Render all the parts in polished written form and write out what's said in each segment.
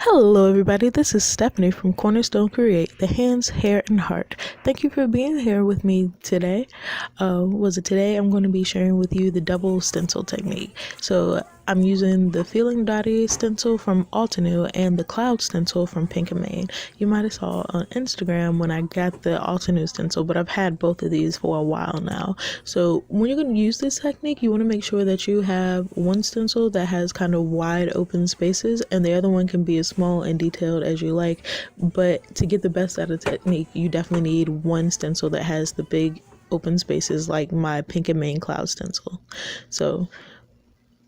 Hello, everybody. This is Stephanie from Cornerstone Create, the hands, hair, and heart. Thank you for being here with me today. Today? I'm going to be sharing with you the double stencil technique. So I'm using the Feeling Dotty stencil from Altenew and the Cloud stencil from Pink and Main. You might have saw on Instagram when I got the Altenew stencil, but I've had both of these for a while now. So when you're going to use this technique, you want to make sure that you have one stencil that has kind of wide open spaces, and the other one can be as small and detailed as you like. But to get the best out of the technique, you definitely need one stencil that has the big open spaces, like my Pink and Main Cloud stencil. So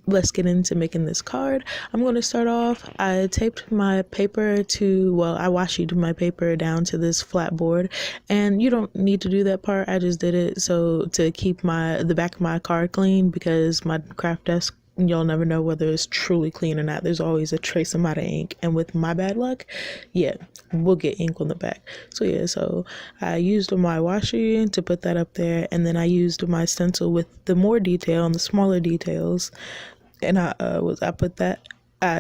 let's get into making this card. I'm going to start off, I taped my paper to, I washi my paper down to this flat board, and you don't need to do that part. I just did it so to keep the back of my card clean, because my craft desk, you'll never know whether it's truly clean or not. There's always a trace amount of ink, and with my bad luck, we'll get ink on the back. So I used my washi to put that up there, and then I used my stencil with the more detail and the smaller details, and I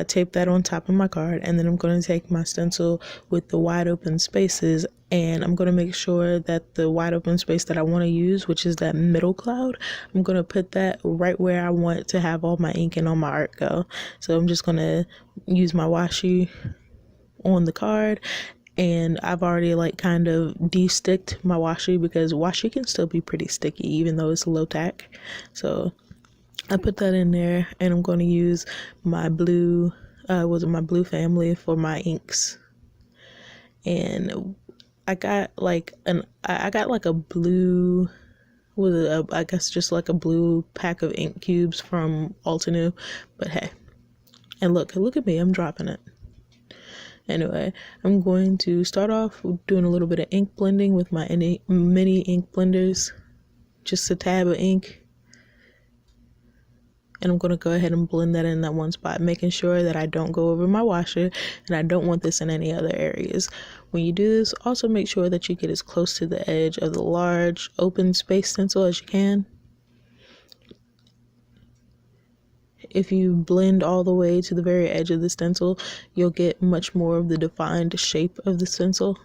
taped that on top of my card. And then I'm going to take my stencil with the wide open spaces, and I'm going to make sure that the wide open space that I want to use, which is that middle cloud, I'm going to put that right where I want to have all my ink and all my art go. So I'm just going to use my washi on the card, and I've already kind of de-sticked my washi, because washi can still be pretty sticky even though it's low tack. So I put that in there, and I'm going to use my blue, my blue family for my inks. And I got a blue, I guess just like a blue pack of ink cubes from Altenew. But hey, and look at me, I'm dropping it. Anyway, I'm going to start off doing a little bit of ink blending with my mini ink blenders, just a tab of ink. And I'm going to go ahead and blend that in that one spot, making sure that I don't go over my washer, and I don't want this in any other areas. When you do this, also make sure that you get as close to the edge of the large open space stencil as you can. If you blend all the way to the very edge of the stencil, you'll get much more of the defined shape of the stencil.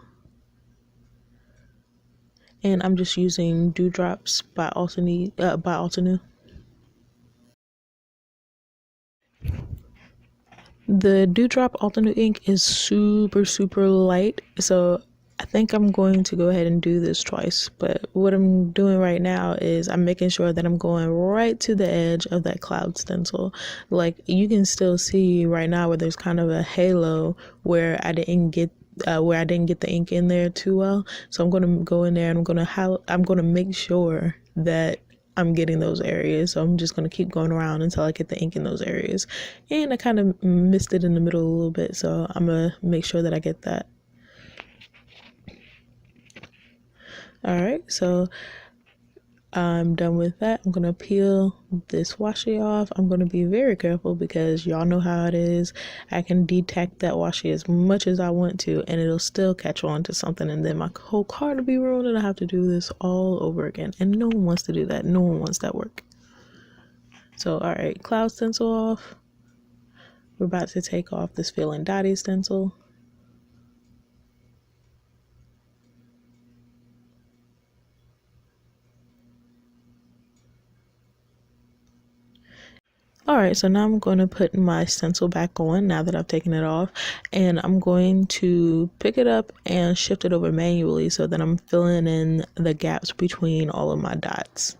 And I'm just using Dewdrops by Altenew. The Dewdrop Altenew ink is super light, so I think I'm going to go ahead and do this twice. But what I'm doing right now is I'm making sure that I'm going right to the edge of that cloud stencil. Like, you can still see right now where there's kind of a halo where I didn't get the ink in there too well. So I'm going to go in there, and I'm going to make sure that I'm getting those areas. So I'm just going to keep going around until I get the ink in those areas. And I kind of missed it in the middle a little bit, so I'm going to make sure that I get that. Alright, so I'm done with that. I'm going to peel this washi off. I'm going to be very careful, because y'all know how it is. I can detack that washi as much as I want to, and it'll still catch on to something, and then my whole card will be ruined, and I have to do this all over again. And no one wants to do that. No one wants that work. So, alright, cloud stencil off. We're about to take off this Feeling Dotty stencil. Alright, so now I'm going to put my stencil back on now that I've taken it off, and I'm going to pick it up and shift it over manually so that I'm filling in the gaps between all of my dots.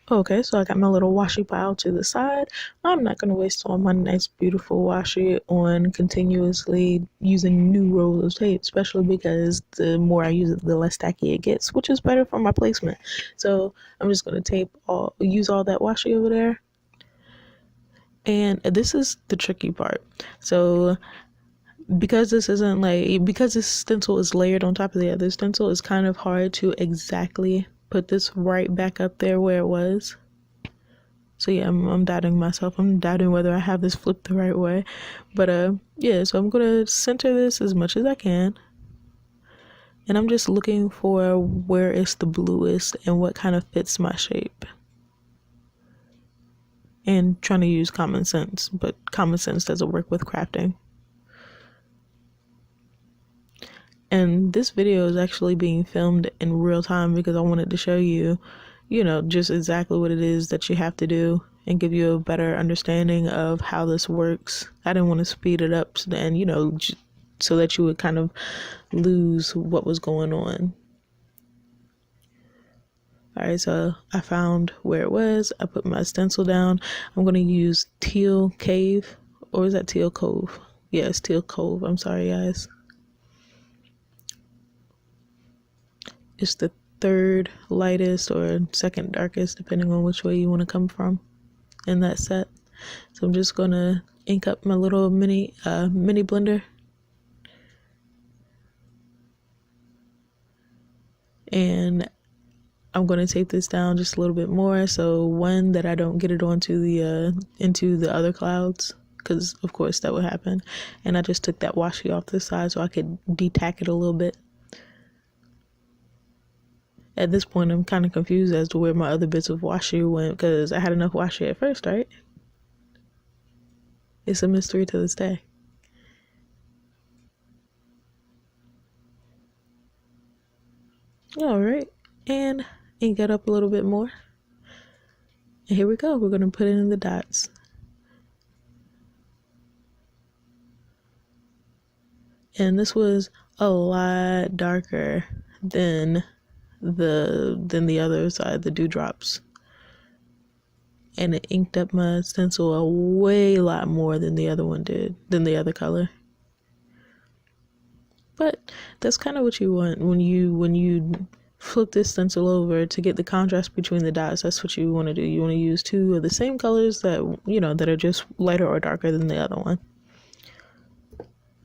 Okay, so I got my little washi pile to the side. I'm not going to waste all my nice beautiful washi on continuously using new rolls of tape, especially because the more I use it, the less tacky it gets, which is better for my placement. So I'm just going to use all that washi over there. And this is the tricky part. So because this stencil is layered on top of the other stencil, it's kind of hard to exactly put this right back up there where it was. So yeah, I'm doubting myself. I'm doubting whether I have this flipped the right way. But so I'm gonna center this as much as I can. And I'm just looking for where it's the bluest and what kind of fits my shape. And trying to use common sense, but common sense doesn't work with crafting. And this video is actually being filmed in real time because I wanted to show you, you know, just exactly what it is that you have to do and give you a better understanding of how this works. I didn't want to speed it up and, you know, so that you would kind of lose what was going on. Alright, so I found where it was. I put my stencil down. I'm going to use Teal Cave, or is that Teal Cove? Yes, Teal Cove. I'm sorry, guys. It's the third lightest or second darkest, depending on which way you want to come from in that set. So I'm just going to ink up my little mini blender. And I'm going to tape this down just a little bit more, so one, that I don't get it onto the into the other clouds, because of course that would happen. And I just took that washi off the side so I could detack it a little bit. At this point, I'm kind of confused as to where my other bits of washi went, because I had enough washi at first, right? It's a mystery to this day. All right, and ink it up a little bit more. And here we go. We're going to put it in the dots. And this was a lot darker than the other side, the dewdrops. And it inked up my stencil a way lot more than the other one did, than the other color. But that's kind of what you want when you flip this stencil over to get the contrast between the dots. That's what you want to do. You want to use two of the same colors that, you know, that are just lighter or darker than the other one.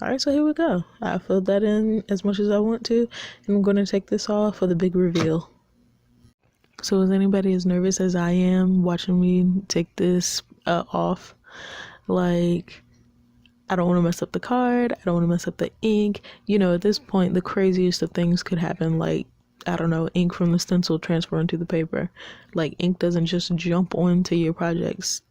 All right, so here we go. I filled that in as much as I want to, and I'm going to take this off for the big reveal. So is anybody as nervous as I am watching me take this off? Like, I don't want to mess up the card. I don't want to mess up the ink. You know, at this point, the craziest of things could happen. Like, I don't know, ink from the stencil transferring to the paper. Like, ink doesn't just jump onto your projects.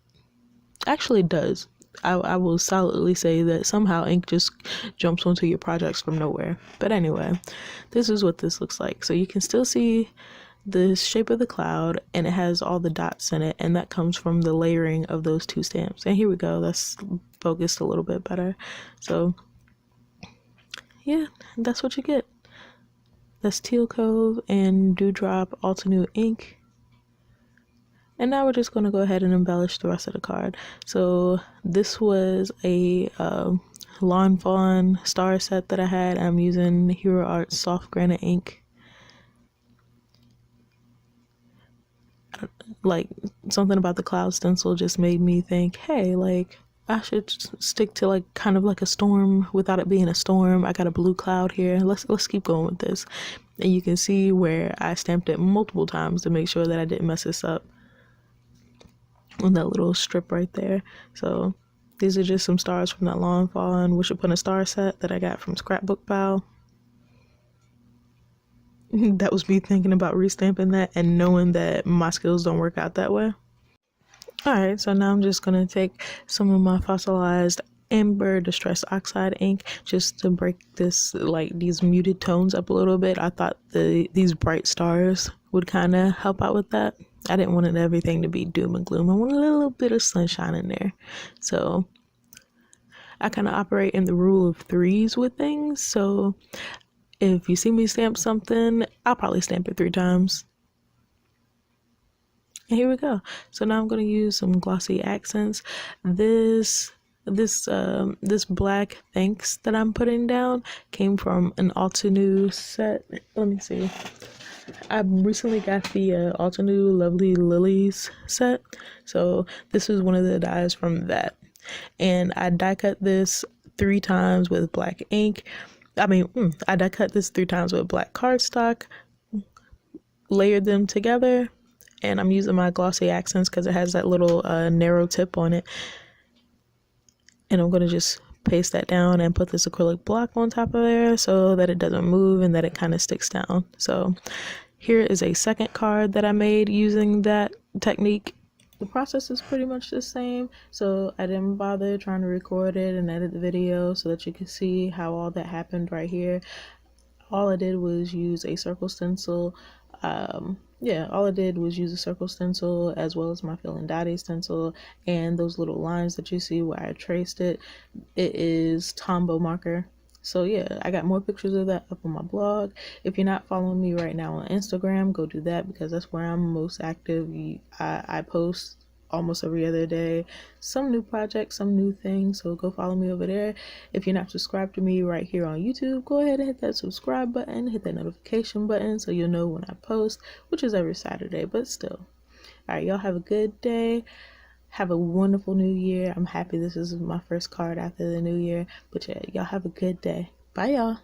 Actually, it does. I will solidly say that somehow ink just jumps onto your projects from nowhere. But anyway, this is what this looks like. So you can still see the shape of the cloud, and it has all the dots in it, and that comes from the layering of those two stamps. And here we go. That's focused a little bit better. So yeah, that's what you get. That's Teal Cove and Dewdrop Altenew ink. And now we're just going to go ahead and embellish the rest of the card. So this was a Lawn Fawn star set that I had. I'm using Hero Art Soft Granite ink. Like, something about the cloud stencil just made me think, hey, like, I should stick to like kind of like a storm without it being a storm. I got a blue cloud here. Let's keep going with this. And you can see where I stamped it multiple times to make sure that I didn't mess this up on that little strip right there. So these are just some stars from that Lawn Fawn Wish Upon a Star set that I got from Scrapbook Pal. That was me thinking about restamping that and knowing that my skills don't work out that way. Alright, so now I'm just going to take some of my Fossilized Amber Distress Oxide ink just to break this, like, these muted tones up a little bit. I thought these bright stars would kind of help out with that. I didn't want everything to be doom and gloom. I want a little bit of sunshine in there. So I kind of operate in the rule of threes with things. So if you see me stamp something, I'll probably stamp it 3 times. And here we go. So now I'm going to use some glossy accents. This black thanks that I'm putting down came from an Altenew set. Let me see. I recently got the Altenew Lovely Lillies set. So this is one of the dies from that. And I die cut this 3 times with black ink. I die cut this 3 times with black cardstock, layered them together, and I'm using my glossy accents because it has that little narrow tip on it. And I'm going to just paste that down and put this acrylic block on top of there so that it doesn't move and that it kind of sticks down. So here is a second card that I made using that technique. The process is pretty much the same, so I didn't bother trying to record it and edit the video so that you can see how all that happened right here. all I did was use a circle stencil. Yeah, all I did was use a circle stencil as well as my Fill and Dotty stencil, and those little lines that you see where I traced it. It is Tombow marker. So yeah, I got more pictures of that up on my blog. If you're not following me right now on Instagram, go do that because that's where I'm most active. I post almost every other day some new projects, some new things, so go follow me over there. If you're not subscribed to me right here on YouTube, go ahead and hit that subscribe button, hit that notification button so you'll know when I post, which is every Saturday, but still. All right, y'all have a good day. Have a wonderful new year. I'm happy this is my first card after the new year, but yeah, y'all have a good day. Bye, y'all.